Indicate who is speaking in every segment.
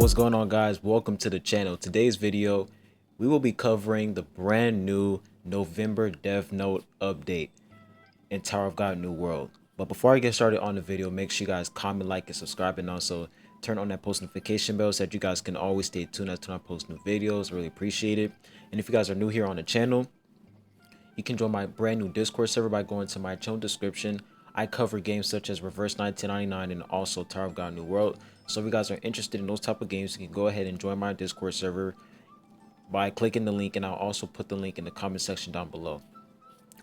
Speaker 1: What's going on, guys? Welcome to the channel. Today's video we will be covering the brand new November Dev Note update in Tower of God New World. But before I get started on the video, make sure you guys comment, like, and subscribe, and also turn on that post notification bell so that you guys can always stay tuned as to when I post new videos. Really appreciate it. And if you guys are new here on the channel, you can join my brand new Discord server by going to my channel description. I cover games such as Reverse 1999 and also Tower of God New World. So if you guys are interested in those type of games, you can go ahead and join my Discord server by clicking the link, and I'll also put the link in the comment section down below.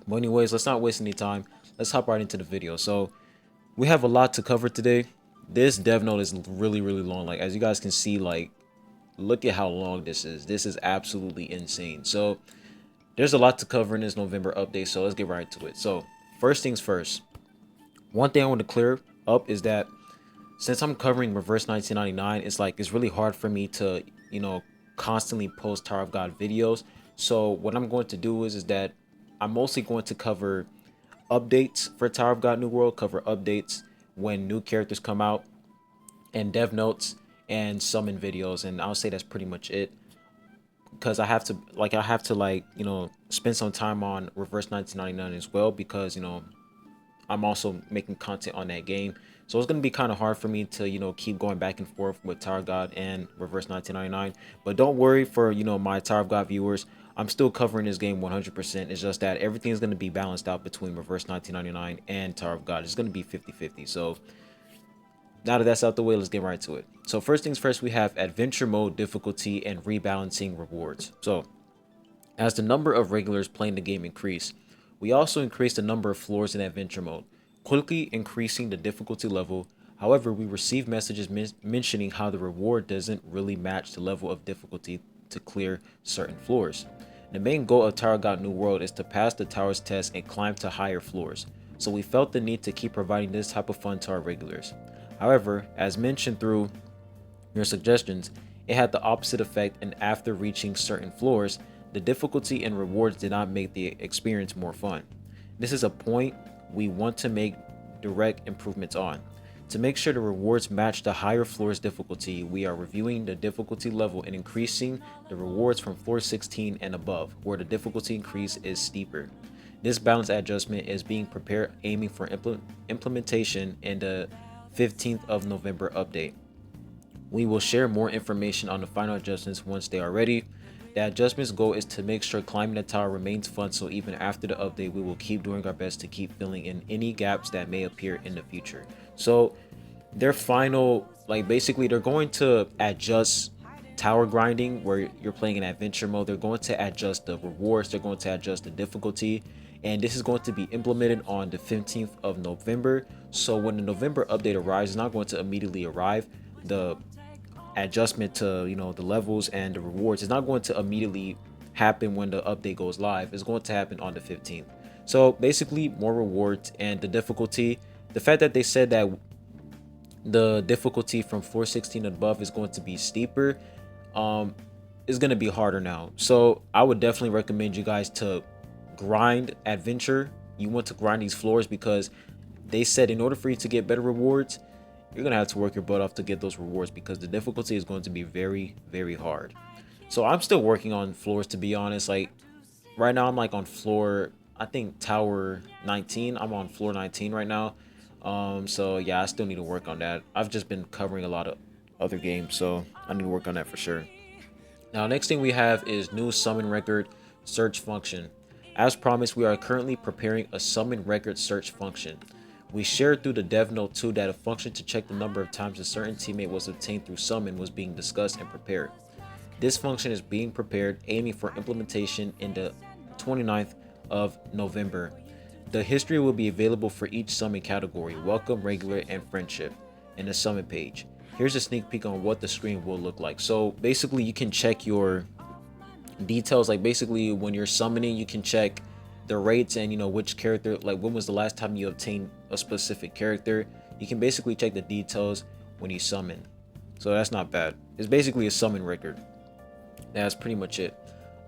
Speaker 1: But anyways, let's not waste any time. Let's hop right into the video. So we have a lot to cover today. This dev note is really long. Like, as you guys can see, like, look at how long this is. This is absolutely insane. So there's a lot to cover in this November update, so let's get right to it. So first things first, one thing I want to clear up is that since I'm covering Reverse 1999, it's really hard for me to, constantly post Tower of God videos. So what I'm going to do is that I'm mostly going to cover updates for Tower of God New World, cover updates when new characters come out, and dev notes and summon videos, and I'll say that's pretty much it. Because I have to spend some time on Reverse 1999 as well, because I'm also making content on that game. So it's going to be kind of hard for me to, keep going back and forth with Tower of God and Reverse 1999. But don't worry for, my Tower of God viewers. I'm still covering this game 100%. It's just that everything is going to be balanced out between Reverse 1999 and Tower of God. It's going to be 50-50. So now that that's out the way, let's get right to it. So first things first, we have adventure mode difficulty and rebalancing rewards. So as the number of regulars playing the game increase, we also increase the number of floors in adventure mode, quickly increasing the difficulty level. However, we receive messages mentioning how the reward doesn't really match the level of difficulty to clear certain floors. The main goal of Tower of God New World is to pass the tower's test and climb to higher floors, so we felt the need to keep providing this type of fun to our regulars. However, as mentioned through your suggestions, it had the opposite effect, and after reaching certain floors, the difficulty and rewards did not make the experience more fun. This is a point we want to make direct improvements on. To make sure the rewards match the higher floors difficulty, we are reviewing the difficulty level and increasing the rewards from floor 16 and above, where the difficulty increase is steeper. This balance adjustment is being prepared, aiming for implementation in the 15th of November update. We will share more information on the final adjustments once they are ready. The adjustment's goal is to make sure climbing the tower remains fun, so even after the update, we will keep doing our best to keep filling in any gaps that may appear in the future. So their final, basically they're going to adjust tower grinding where you're playing in adventure mode. They're going to adjust the rewards, they're going to adjust the difficulty, and this is going to be implemented on the 15th of November. So when the November update arrives, it's not going to immediately arrive. The adjustment to the levels and the rewards is not going to immediately happen when the update goes live. It's going to happen on the 15th. So basically more rewards, and the difficulty, the fact that they said that the difficulty from floor 16 and above is going to be steeper, is going to be harder now. So I would definitely recommend you guys to grind adventure. You want to grind these floors, because they said in order for you to get better rewards, you're gonna have to work your butt off to get those rewards, because the difficulty is going to be very hard. So I'm still working on floors, to be honest. Like right now I'm on floor, I think tower 19. I'm on floor 19 right now. So yeah, I still need to work on that. I've just been covering a lot of other games, so I need to work on that for sure. Now next thing we have is new summon record search function. As promised, we are currently preparing a summon record search function. We shared through the dev note too that a function to check the number of times a certain teammate was obtained through summon was being discussed and prepared. This function is being prepared, aiming for implementation in the 29th of November. The history will be available for each summon category: welcome, regular, and friendship, in the summon page. Here's a sneak peek on what the screen will look like. So basically you can check your details, basically when you're summoning, you can check the rates and which character, when was the last time you obtained a specific character. You can basically check the details when you summon, so that's not bad. It's basically a summon record. That's pretty much it.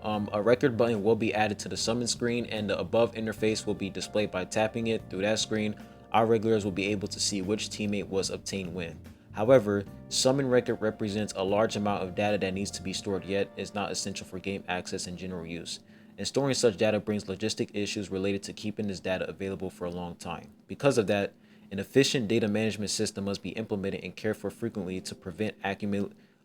Speaker 1: A record button will be added to the summon screen, and the above interface will be displayed by tapping it. Through that screen, our regulars will be able to see which teammate was obtained when. However, Summon record represents a large amount of data that needs to be stored yet is not essential for game access and general use. And storing such data brings logistic issues related to keeping this data available for a long time. Because of that, an efficient data management system must be implemented and cared for frequently to prevent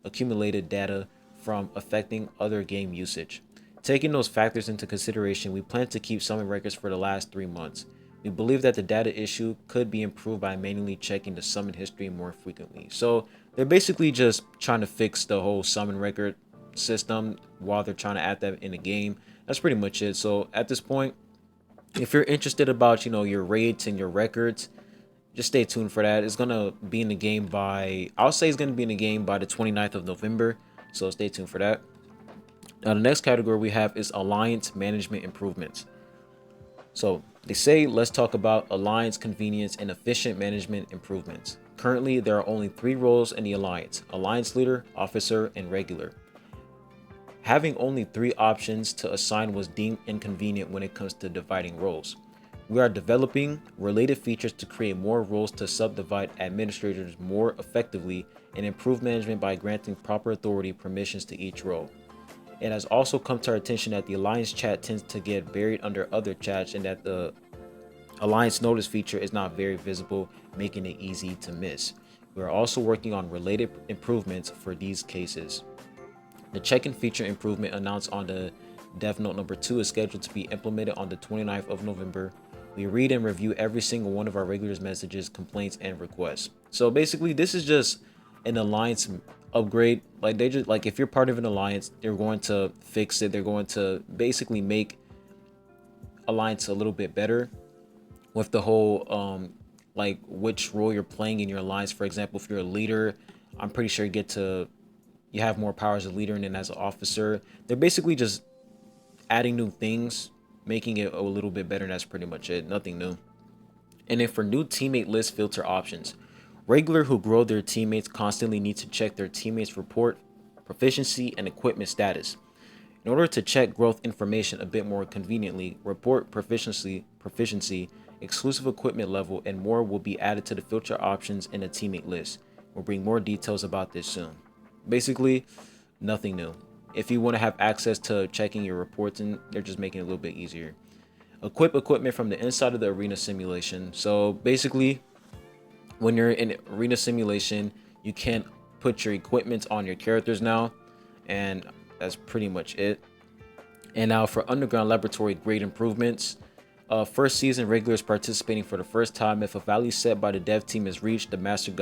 Speaker 1: accumulated data from affecting other game usage. Taking those factors into consideration, we plan to keep summon records for the last 3 months. We believe that the data issue could be improved by manually checking the summon history more frequently. So they're basically just trying to fix the whole summon record system while they're trying to add that in the game. That's pretty much it. So at this point, if you're interested about, your rates and your records, just stay tuned for that. It's gonna be in the game by, I'll say it's gonna be in the game by the 29th of November. So stay tuned for that. Now the next category we have is alliance management improvements. So they say let's talk about alliance convenience and efficient management improvements. Currently, there are only 3 roles in the alliance: alliance leader, officer, and regular. Having only 3 options to assign was deemed inconvenient when it comes to dividing roles. We are developing related features to create more roles to subdivide administrators more effectively and improve management by granting proper authority permissions to each role. It has also come to our attention that the Alliance chat tends to get buried under other chats and that the Alliance notice feature is not very visible, making it easy to miss. We are also working on related improvements for these cases. The check-in feature improvement announced on the Dev Note number 2 is scheduled to be implemented on the 29th of November. We read and review every single one of our regulars' messages, complaints, and requests. So basically, this is just an Alliance upgrade. Like, they just, like, if you're part of an alliance, they're going to fix it. They're going to basically make alliance a little bit better with the whole like which role you're playing in your alliance. For example, if you're a leader, I'm pretty sure you have more power as a leader and then as an officer. They're basically just adding new things, making it a little bit better, and that's pretty much it. Nothing new. And then for new teammate list filter options, regular who grow their teammates constantly need to check their teammates' report, proficiency, and equipment status. In order to check growth information a bit more conveniently, report proficiency, exclusive equipment level, and more will be added to the filter options in the teammate list. We'll bring more details about this soon. Basically, nothing new. If you want to have access to checking your reports, and they're just making it a little bit easier. Equip equipment from the inside of the arena simulation. So basically, when you're in arena simulation, you can put your equipment on your characters now, and that's pretty much it. And now for underground laboratory grade improvements, first season regulars participating for the first time, if a value set by the dev team is reached, the master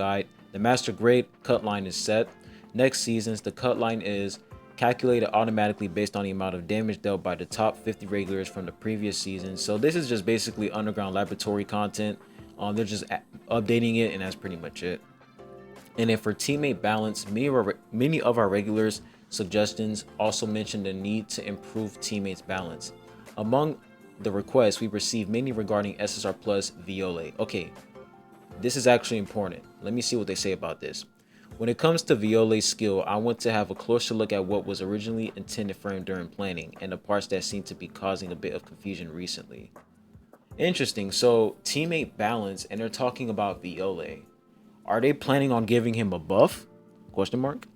Speaker 1: grade cut line is set. Next seasons, the cut line is calculated automatically based on the amount of damage dealt by the top 50 regulars from the previous season. So this is just basically underground laboratory content. They're just updating it, and that's pretty much it. And then for teammate balance, many of our regulars suggestions also mentioned the need to improve teammates balance. Among the requests we received many regarding SSR plus VIOLE. Okay, this is actually important. Let me see what they say about this. When it comes to VIOLE's skill, I want to have a closer look at what was originally intended for him during planning and the parts that seem to be causing a bit of confusion recently. Interesting. So teammate balance, and they're talking about VIOLE. Are they planning on giving him a buff? Question mark.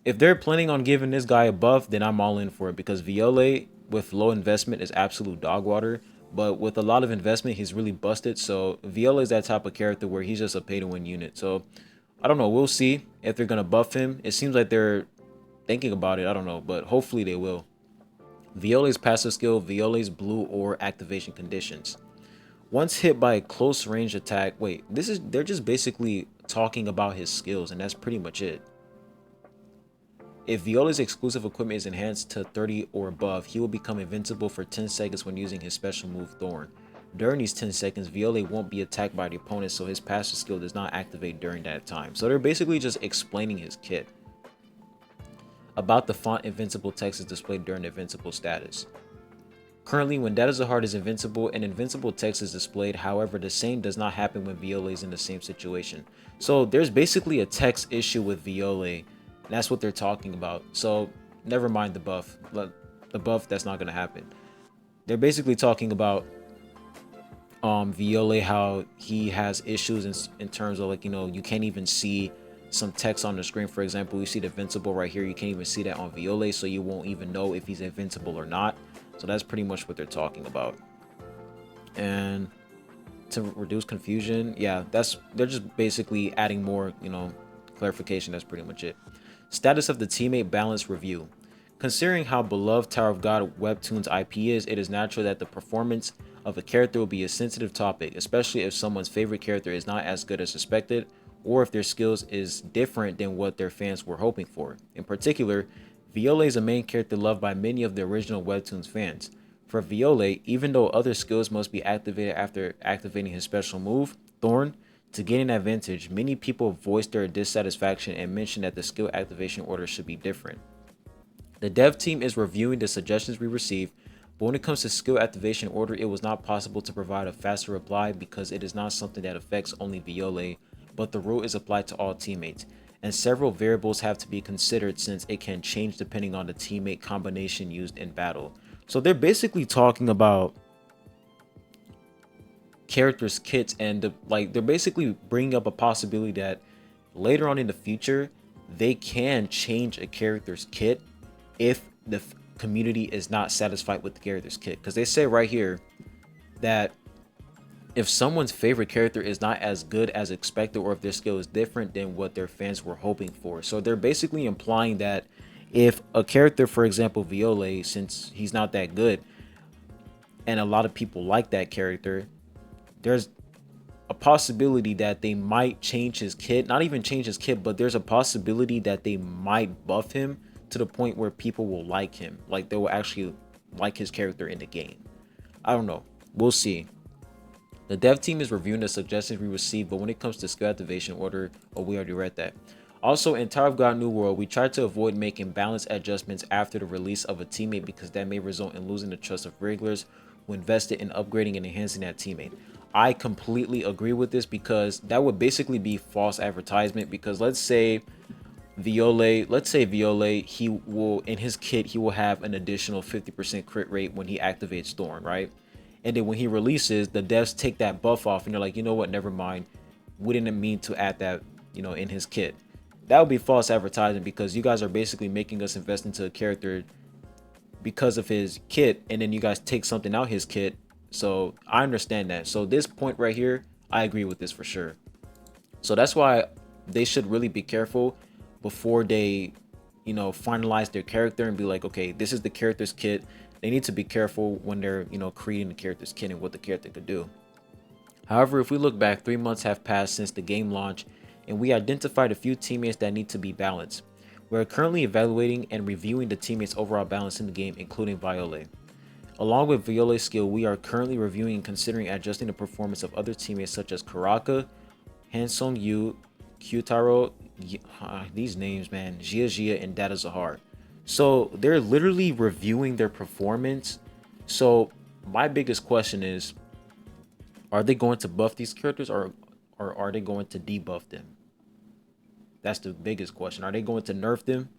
Speaker 1: If they're planning on giving this guy a buff, then I'm all in for it, because VIOLE with low investment is absolute dog water, but with a lot of investment, he's really busted. So VIOLE is that type of character where he's just a pay-to-win unit. So I don't know. We'll see if they're gonna buff him. It seems like they're thinking about it. I don't know, but hopefully they will. VIOLE's passive skill, VIOLE's blue ore activation conditions. Once hit by a close range attack, they're just basically talking about his skills, and that's pretty much it. If VIOLE's exclusive equipment is enhanced to 30 or above, he will become invincible for 10 seconds when using his special move Thorn. During these 10 seconds, VIOLE won't be attacked by the opponent, so his passive skill does not activate during that time. So they're basically just explaining his kit. About the font, invincible text is displayed during the invincible status. Currently, when Datazahard is invincible, an invincible text is displayed. However, the same does not happen when VIOLE is in the same situation. So there's basically a text issue with VIOLE, and that's what they're talking about. So never mind the buff. The buff, that's not going to happen. They're basically talking about VIOLE, how he has issues in terms of, like, you can't even see some text on the screen. For example, you see the invincible right here. You can't even see that on VIOLE, so you won't even know if he's invincible or not. So that's pretty much what they're talking about. And to reduce confusion, yeah, they're just basically adding more, clarification. That's pretty much it. Status of the teammate balance review. Considering how beloved Tower of God Webtoon's IP is, it is natural that the performance of a character will be a sensitive topic, especially if someone's favorite character is not as good as expected, or if their skills is different than what their fans were hoping for. In particular, VIOLE is a main character loved by many of the original Webtoons fans. For VIOLE, even though other skills must be activated after activating his special move, Thorn, to gain an advantage, many people voiced their dissatisfaction and mentioned that the skill activation order should be different. The dev team is reviewing the suggestions we received, but when it comes to skill activation order, it was not possible to provide a faster reply because it is not something that affects only VIOLE, but the rule is applied to all teammates, and several variables have to be considered since it can change depending on the teammate combination used in battle. So they're basically talking about characters' kits, and they're basically bringing up a possibility that later on in the future they can change a character's kit if the community is not satisfied with the character's kit, because they say right here that if someone's favorite character is not as good as expected, or if their skill is different than what their fans were hoping for. So they're basically implying that if a character, for example VIOLE, since he's not that good and a lot of people like that character, there's a possibility that they might change his kit. Not even change his kit, but there's a possibility that they might buff him to the point where people will like him, like they will actually like his character in the game. I don't know, we'll see. The dev team is reviewing the suggestions we received, but when it comes to skill activation order, we already read that. Also, in Tower of God New World, we tried to avoid making balance adjustments after the release of a teammate because that may result in losing the trust of regulars who invested in upgrading and enhancing that teammate. I completely agree with this because that would basically be false advertisement, because let's say VIOLE, he will, in his kit, he will have an additional 50% crit rate when he activates Thorn, right? And then when he releases, the devs take that buff off and they're like, you know what, never mind. We didn't mean to add that, in his kit. That would be false advertising, because you guys are basically making us invest into a character because of his kit, and then you guys take something out his kit. So I understand that. So this point right here, I agree with this for sure. So that's why they should really be careful before they, finalize their character and be like, okay, this is the character's kit. They need to be careful when they're, creating the character's kit and what the character could do. However, if we look back, 3 months have passed since the game launch, and we identified a few teammates that need to be balanced. We are currently evaluating and reviewing the teammates' overall balance in the game, including VIOLE. Along with VIOLE's skill, we are currently reviewing and considering adjusting the performance of other teammates such as Karaka, Hansong Yu, Kyutaro, these names, man, Jia, and Data Zahar. So they're literally reviewing their performance. So my biggest question is, are they going to buff these characters, or are they going to debuff them? That's the biggest question. Are they going to nerf them?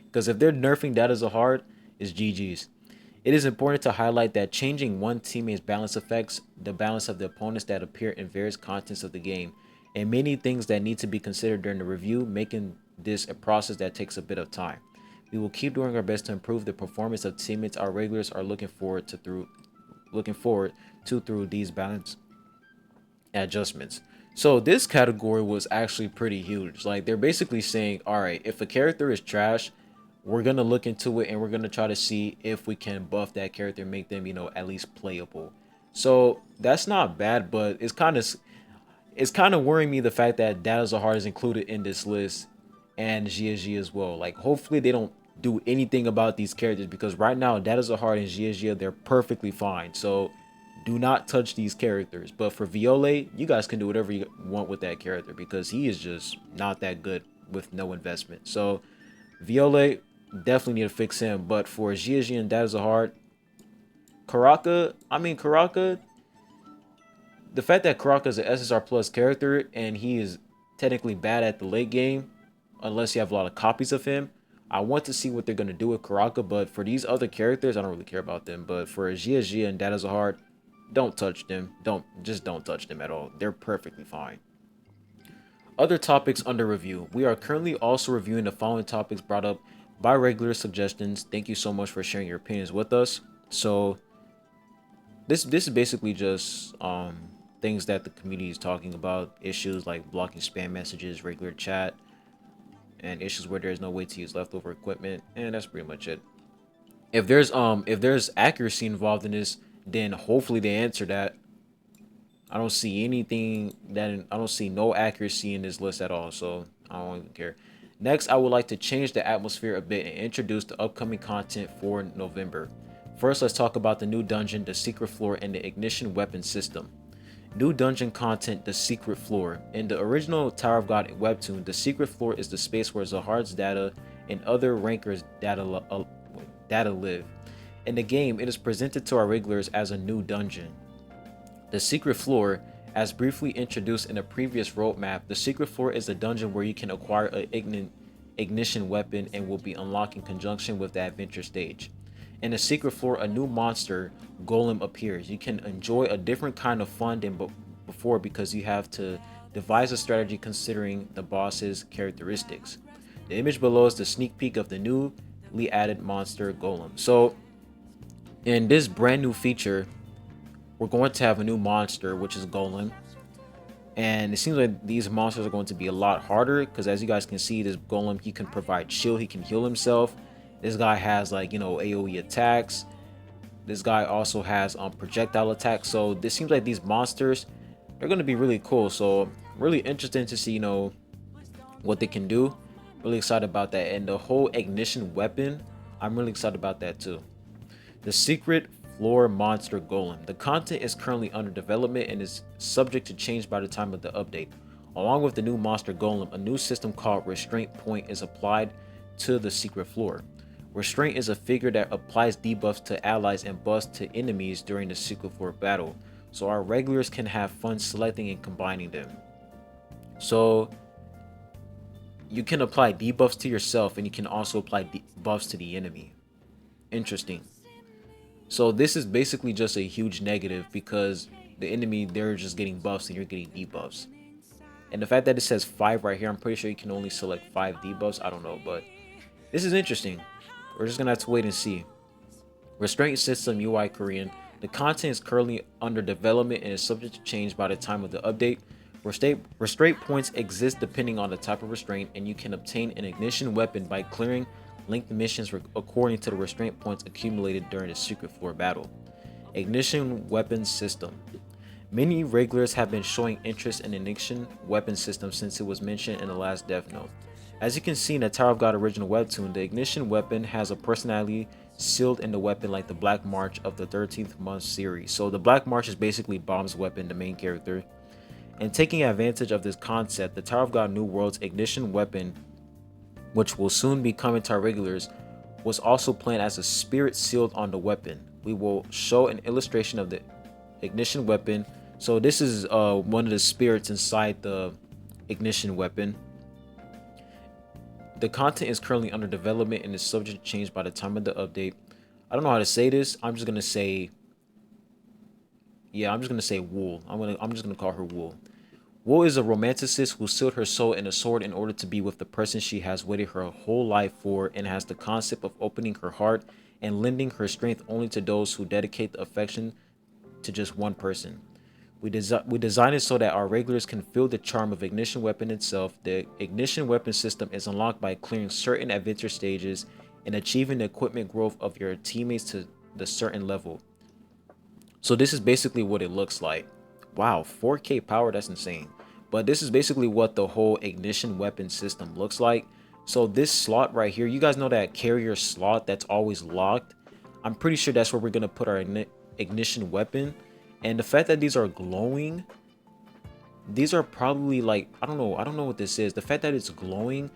Speaker 1: Because if they're nerfing Data Zahar, it's GG's. It is important to highlight that changing one teammate's balance affects the balance of the opponents that appear in various contents of the game, and many things that need to be considered during the review, making this a process that takes a bit of time. We will keep doing our best to improve the performance of teammates our regulars are looking forward to through these balance adjustments. So this category was actually pretty huge. Like, they're basically saying, all right, if a character is trash, we're gonna look into it and we're gonna try to see if we can buff that character and make them, at least playable. So that's not bad, but it's kind of worrying me, the fact that Data Zahar is included in this list, and Jia as well. Like, hopefully they don't do anything about these characters, because right now Data Zahar and Jia, they're perfectly fine. So do not touch these characters. But for VIOLE, you guys can do whatever you want with that character, because he is just not that good with no investment. So VIOLE, definitely need to fix him. But for Jia and Data Zahar, Karaka, the fact that Karaka is an SSR plus character and he is technically bad at the late game, unless you have a lot of copies of him, I want to see what they're going to do with Karaka. But for these other characters, I don't really care about them. But for Jia and Data Zahar, don't touch them. Don't touch them at all. They're perfectly fine. Other topics under review. We are currently also reviewing the following topics brought up by regular suggestions. Thank you so much for sharing your opinions with us. So this is basically just things that the community is talking about, issues like blocking spam messages, regular chat, and issues where there's no way to use leftover equipment, and that's pretty much it. If there's accuracy involved in this, then hopefully they answer that. I don't see anything I don't see no accuracy in this list at all, so I don't even care. Next, I would like to change the atmosphere a bit and introduce the upcoming content for November. First, let's talk about the new dungeon, the secret floor, and the ignition weapon system. New dungeon content, the secret floor. In the original Tower of God webtoon, the secret floor is the space where Zahard's data and other rankers' data live. In the game, it is presented to our regulars as a new dungeon. The secret floor, as briefly introduced in a previous roadmap, the secret floor is a dungeon where you can acquire an ignition weapon and will be unlocked in conjunction with the adventure stage. In the secret floor, a new monster, Golem, appears. You can enjoy a different kind of fun than before because you have to devise a strategy considering the boss's characteristics. The image below is the sneak peek of the newly added monster, Golem. So, in this brand new feature, we're going to have a new monster, which is Golem. And it seems like these monsters are going to be a lot harder because, as you guys can see, this Golem, he can provide shield, he can heal himself. This guy has, like, you know, AoE attacks. This guy also has projectile attacks. So this seems like these monsters, they're going to be really cool. So really interesting to see, you know, what they can do. Really excited about that. And the whole ignition weapon, I'm really excited about that too. The secret floor monster Golem. The content is currently under development and is subject to change by the time of the update. Along with the new monster Golem, a new system called Restraint Point is applied to the secret floor. Restraint is a figure that applies debuffs to allies and buffs to enemies during the secret floor battle, so our regulars can have fun selecting and combining them. So you can apply debuffs to yourself and you can also apply buffs to the enemy. Interesting. So this is basically just a huge negative because the enemy, they're just getting buffs and you're getting debuffs. And the fact that it says 5 right here, I'm pretty sure you can only select 5 debuffs. I don't know, but this is interesting. We're just gonna have to wait and see. Restraint system UI Korean. The content is currently under development and is subject to change by the time of the update. Restraint points exist depending on the type of restraint, and you can obtain an ignition weapon by clearing linked missions according to the restraint points accumulated during the secret floor battle. Ignition weapon system. Many regulars have been showing interest in the ignition weapon system since it was mentioned in the last Death Note. As you can see in the Tower of God original webtoon, the ignition weapon has a personality sealed in the weapon like the Black March of the 13th month series. So the Black March is basically Bomb's weapon, the main character. And taking advantage of this concept, the Tower of God New World's ignition weapon, which will soon be coming to our regulars, was also planned as a spirit sealed on the weapon. We will show an illustration of the ignition weapon. So this is one of the spirits inside the ignition weapon. The content is currently under development and is subject to change by the time of the update. I don't know how to say this. I'm just gonna say Wool. I'm just gonna call her Wool. Wool is a romanticist who sealed her soul in a sword in order to be with the person she has waited her whole life for, and has the concept of opening her heart and lending her strength only to those who dedicate the affection to just one person. We designed it so that our regulars can feel the charm of ignition weapon itself. The ignition weapon system is unlocked by clearing certain adventure stages and achieving the equipment growth of your teammates to the certain level. So this is basically what it looks like. Wow, 4K power, that's insane. But this is basically what the whole ignition weapon system looks like. So this slot right here, you guys know that carrier slot that's always locked? I'm pretty sure that's where we're gonna put our ignition weapon. And the fact that these are glowing, these are probably like, I don't know what this is. The fact that it's glowing,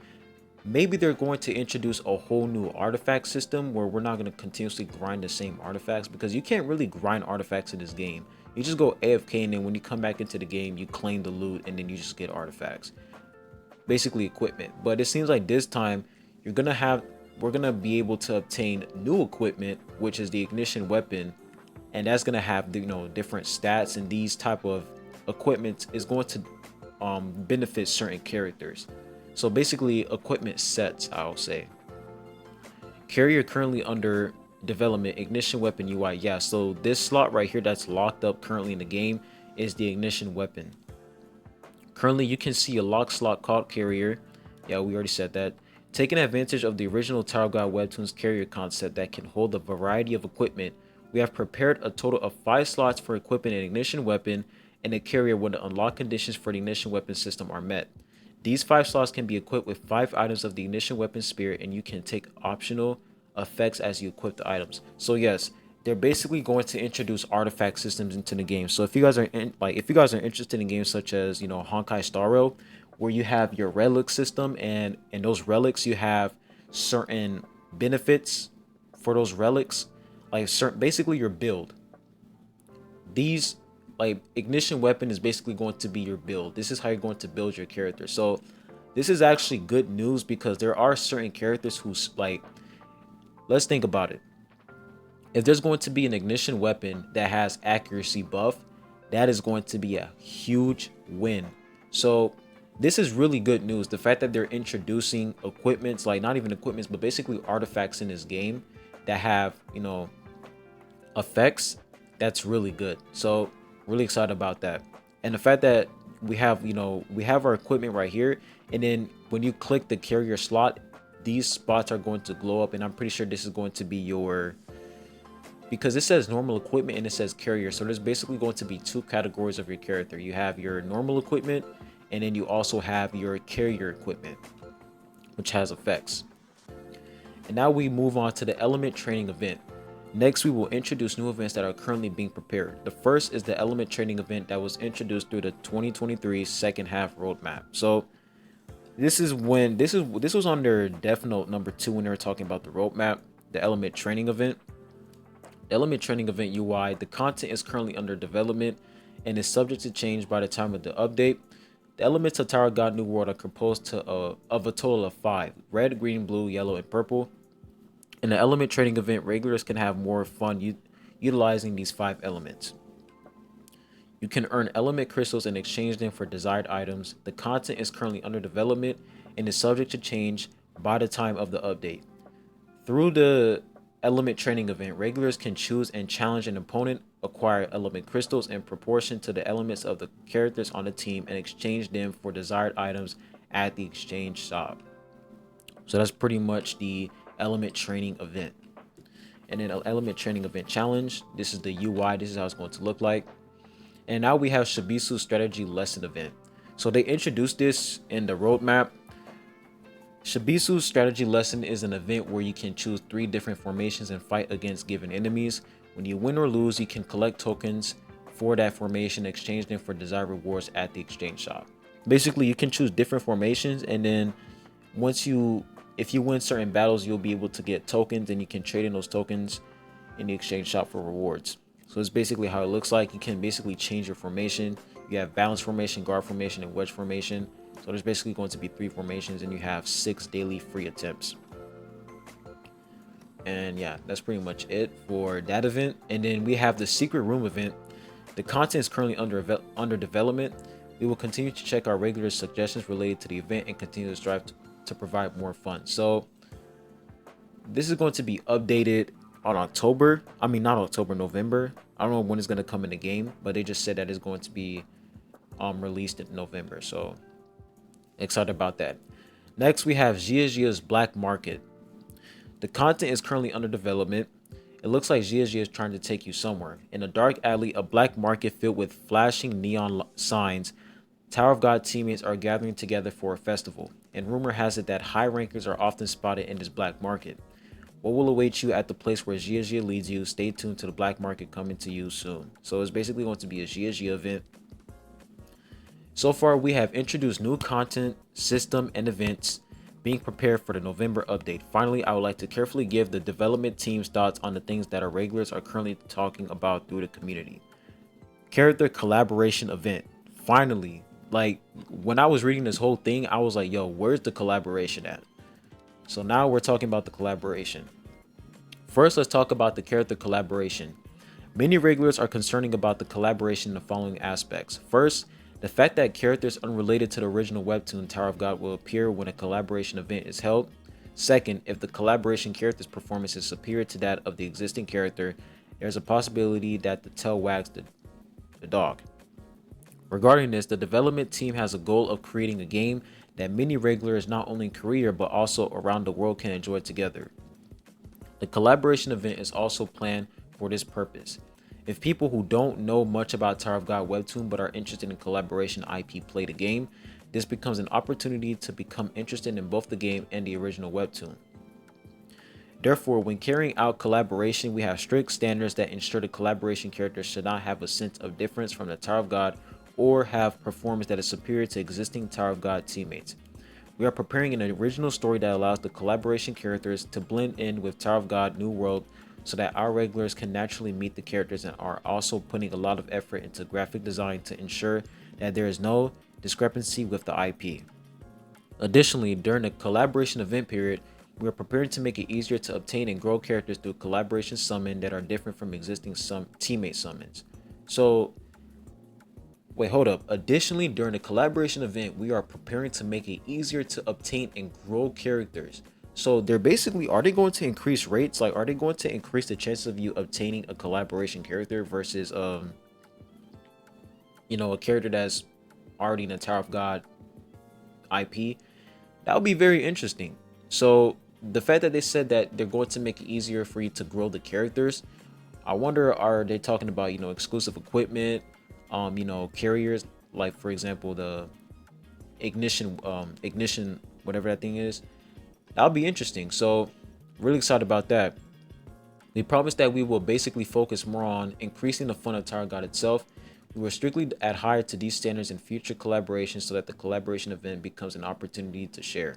Speaker 1: maybe they're going to introduce a whole new artifact system where we're not going to continuously grind the same artifacts, because you can't really grind artifacts in this game. You just go AFK and then when you come back into the game, you claim the loot and then you just get artifacts. Basically equipment. But it seems like this time we're going to be able to obtain new equipment, which is the ignition weapon. And that's going to have, you know, different stats, and these type of equipment is going to benefit certain characters. So basically, equipment sets, I'll say. Carrier currently under development, ignition weapon UI. Yeah, so this slot right here that's locked up currently in the game is the ignition weapon. Currently, you can see a lock slot called Carrier. Yeah, we already said that. Taking advantage of the original Tower of God Webtoons Carrier concept that can hold a variety of equipment, we have prepared a total of 5 slots for equipping an ignition weapon and a carrier when the unlock conditions for the ignition weapon system are met. These 5 slots can be equipped with 5 items of the ignition weapon spirit, and you can take optional effects as you equip the items. So yes, they're basically going to introduce artifact systems into the game. So if you guys are if you guys are interested in games such as, you know, Honkai Star Rail, where you have your relic system, and in those relics you have certain benefits for those relics, like certain, basically your build. These, like, ignition weapon is basically going to be your build. This is how you're going to build your character. So this is actually good news because there are certain characters who's like, let's think about it. If there's going to be an ignition weapon that has accuracy buff, that is going to be a huge win. So this is really good news. The fact that they're introducing equipments, like not even equipments, but basically artifacts in this game that have, you know, effects, that's really good. So really excited about that. And the fact that we have, you know, we have our equipment right here, and then when you click the carrier slot, these spots are going to glow up, and I'm pretty sure this is going to be your, because it says normal equipment and it says carrier, so there's basically going to be 2 categories of your character. You have your normal equipment, and then you also have your carrier equipment, which has effects. And now we move on to the element training event. Next, we will introduce new events that are currently being prepared. The first is the element training event that was introduced through the 2023 second half roadmap. So this is when this was under Death Note number 2 when they were talking about the roadmap, the element training event. Element training event UI, the content is currently under development and is subject to change by the time of the update. The elements of Tower of God New World are composed of a total of 5: red, green, blue, yellow, and purple. In the element training event, regulars can have more fun utilizing these 5 elements. You can earn element crystals and exchange them for desired items. The content is currently under development and is subject to change by the time of the update. Through the element training event, regulars can choose and challenge an opponent, acquire element crystals in proportion to the elements of the characters on the team, and exchange them for desired items at the exchange shop. So that's pretty much the element training event. And then element training event challenge, this is the UI, this is how it's going to look like. And now we have Shibu's strategy lesson event. So they introduced this in the roadmap. Shibu's strategy lesson is an event where you can choose 3 different formations and fight against given enemies. When you win or lose, you can collect tokens for that formation, exchange them for desired rewards at the exchange shop. Basically, you can choose different formations, and then if you win certain battles, you'll be able to get tokens, and you can trade in those tokens in the exchange shop for rewards. So it's basically how it looks like. You can basically change your formation. You have balance formation, guard formation, and wedge formation. So there's basically going to be 3 formations, and you have 6 daily free attempts. And yeah, that's pretty much it for that event. And then we have the secret room event. The content is currently under development. We will continue to check our regular suggestions related to the event and continue to strive to provide more fun. So this is going to be updated on November. I don't know when it's going to come in the game, but they just said that it's going to be released in November. So excited about that. Next, we have Gia's Black Market. The content is currently under development. It looks like Gia is trying to take you somewhere. In a dark alley, a black market filled with flashing neon signs, Tower of God teammates are gathering together for a festival, and rumor has it that high rankers are often spotted in this black market. What will await you at the place where Gia leads you? Stay tuned to the black market coming to you soon. So it's basically going to be a Gia event. So far, we have introduced new content, system, and events being prepared for the November update. Finally, I would like to carefully give the development team's thoughts on the things that our regulars are currently talking about through the community. Character collaboration event. Finally, like when I was reading this whole thing, I was like, yo, where's the collaboration at? So now we're talking about the collaboration. First, let's talk about the character collaboration. Many regulars are concerning about the collaboration in the following aspects. First, The fact that characters unrelated to the original webtoon Tower of God will appear when a collaboration event is held. Second, if the collaboration character's performance is superior to that of the existing character, there's a possibility that the tail wags the dog. Regarding this, the development team has a goal of creating a game that many regulars not only in Korea but also around the world can enjoy together. The collaboration event is also planned for this purpose. If people who don't know much about Tower of God webtoon but are interested in collaboration IP play the game, this becomes an opportunity to become interested in both the game and the original webtoon. Therefore, when carrying out collaboration, we have strict standards that ensure the collaboration characters should not have a sense of difference from the Tower of God or have performance that is superior to existing Tower of God teammates. We are preparing an original story that allows the collaboration characters to blend in with Tower of God New World so that our regulars can naturally meet the characters, and are also putting a lot of effort into graphic design to ensure that there is no discrepancy with the IP. Additionally, during the collaboration event period, we are preparing to make it easier to obtain and grow characters through collaboration summon that are different from existing teammate summons. So, wait, hold up. Additionally, during the collaboration event, we are preparing to make it easier to obtain and grow characters. So they're basically, are they going to increase rates? Like, are they going to increase the chances of you obtaining a collaboration character versus, a character that's already in the Tower of God IP? That would be very interesting. So the fact that they said that they're going to make it easier for you to grow the characters, I wonder, are they talking about, exclusive equipment, carriers, like for example, the ignition, whatever that thing is. That'll be interesting. So really excited about that. We promised that we will basically focus more on increasing the fun of Tower of God itself. We will strictly adhere to these standards in future collaborations so that the collaboration event becomes an opportunity to share.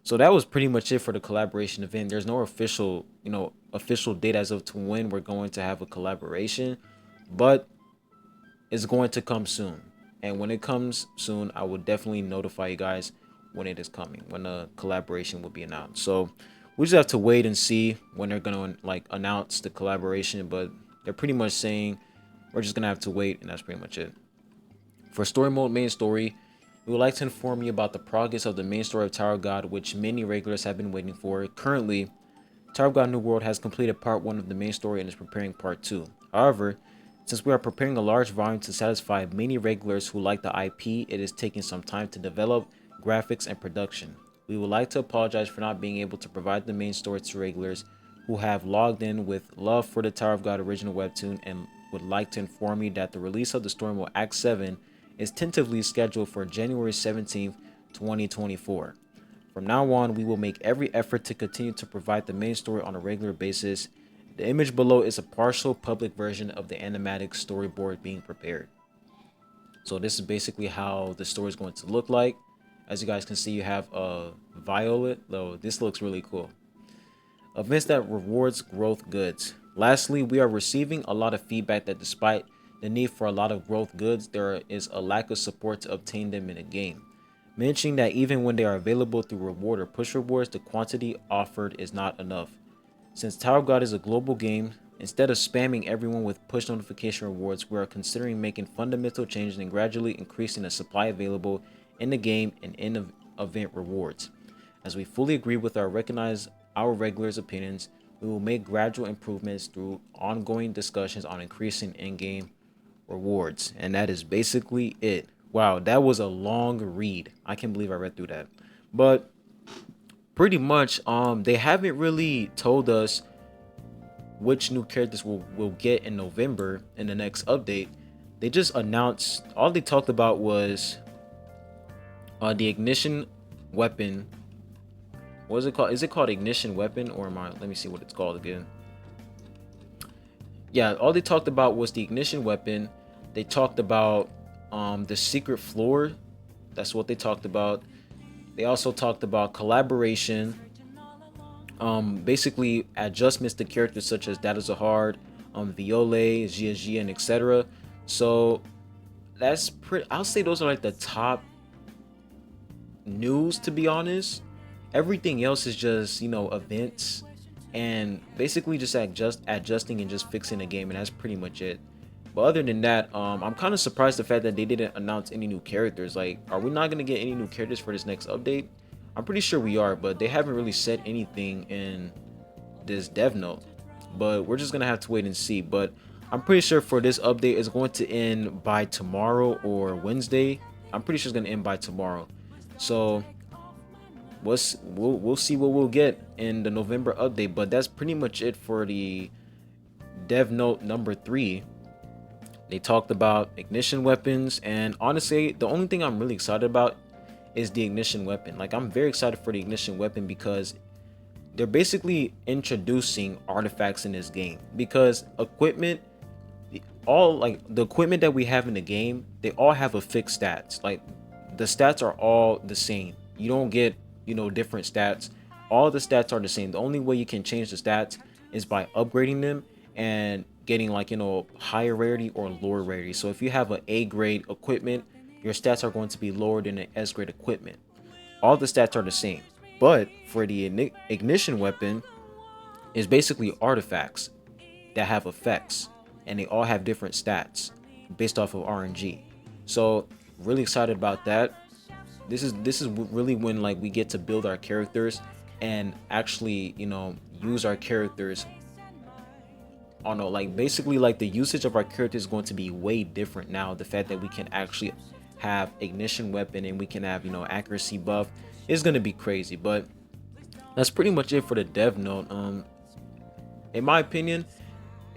Speaker 1: So that was pretty much it for the collaboration event. There's no official date as of to when we're going to have a collaboration, but it's going to come soon. And when it comes soon, I will definitely notify you guys when it is coming, when the collaboration will be announced. So we just have to wait and see when they're gonna announce the collaboration, but they're pretty much saying we're just gonna have to wait, and that's pretty much it. For story mode main story, we would like to inform you about the progress of the main story of Tower of God, which many regulars have been waiting for. Currently, Tower of God New World has completed part 1 of the main story and is preparing part 2. However, since we are preparing a large volume to satisfy many regulars who like the IP, it is taking some time to develop graphics and production. We would like to apologize for not being able to provide the main story to regulars who have logged in with love for the Tower of God original webtoon, and would like to inform you that the release of the story mode Act 7 is tentatively scheduled for January 17th, 2024. From now on, we will make every effort to continue to provide the main story on a regular basis. The image below is a partial public version of the animatic storyboard being prepared. So this is basically how the story is going to look like. As you guys can see, you have VIOLE, though this looks really cool. Events that rewards growth goods. Lastly, we are receiving a lot of feedback that despite the need for a lot of growth goods, there is a lack of support to obtain them in a game. Mentioning that even when they are available through reward or push rewards, the quantity offered is not enough. Since Tower of God is a global game, instead of spamming everyone with push notification rewards, we are considering making fundamental changes and gradually increasing the supply available in the game and in event rewards. As we fully agree with recognize our regulars' opinions, we will make gradual improvements through ongoing discussions on increasing in-game rewards. And that is basically it. Wow, that was a long read. I can't believe I read through that. But pretty much, they haven't really told us which new characters we'll get in November in the next update. They just announced, all they talked about was the ignition weapon. What is it called? Is it called ignition weapon, or let me see what it's called again. Yeah, all they talked about was the ignition weapon. They talked about the secret floor. That's what they talked about. They also talked about collaboration, basically adjustments to characters such as Data Zahard, VIOLE, Gia, and etc. So that's pretty, I'll say those are like the top news, to be honest. Everything else is just, events and basically just adjusting and just fixing the game, and that's pretty much it. But other than that, I'm kind of surprised the fact that they didn't announce any new characters. Like, are we not gonna get any new characters for this next update? I'm pretty sure we are, but they haven't really said anything in this dev note. But we're just gonna have to wait and see. But I'm pretty sure for this update it's going to end by tomorrow or Wednesday. I'm pretty sure it's gonna end by tomorrow. So we'll see what we'll get in the November update. But that's pretty much it for the dev note number 3. They talked about ignition weapons, and honestly, the only thing I'm really excited about is the ignition weapon. Like, I'm very excited for the ignition weapon because they're basically introducing artifacts in this game. Because equipment, all like the equipment that we have in the game, they all have a fixed stats. Like, the stats are all the same. You don't get, different stats. All the stats are the same. The only way you can change the stats is by upgrading them and getting, like, higher rarity or lower rarity. So if you have an A grade equipment, your stats are going to be lower than an S grade equipment. All the stats are the same. But for the ignition weapon, is basically artifacts that have effects, and they all have different stats based off of RNG. So really excited about that. This is really when, like, we get to build our characters and actually, use our characters. I don't know, like, basically, like, the usage of our characters is going to be way different now. The fact that we can actually have ignition weapon and we can have, accuracy buff is going to be crazy. But that's pretty much it for the dev note. In my opinion,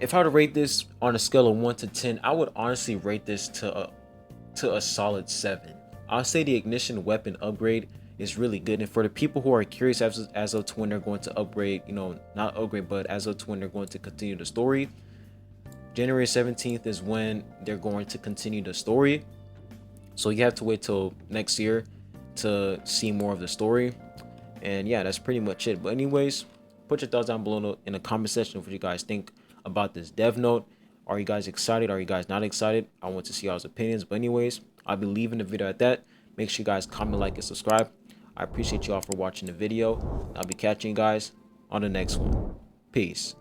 Speaker 1: if I were to rate this on a scale of 1 to 10, I would honestly rate this to a solid 7. I'll say the ignition weapon upgrade is really good, and for the people who are curious as of to when they're going to upgrade, not upgrade, but as of to when they're going to continue the story, January 17th is when they're going to continue the story. So you have to wait till next year to see more of the story. And yeah, that's pretty much it. But anyways, put your thoughts down below in the comment section of what you guys think about this dev note. Are you guys excited? Are you guys not excited? I want to see y'all's opinions. But anyways, I'll be leaving the video at that. Make sure you guys comment, like, and subscribe. I appreciate you all for watching the video. I'll be catching you guys on the next one. Peace.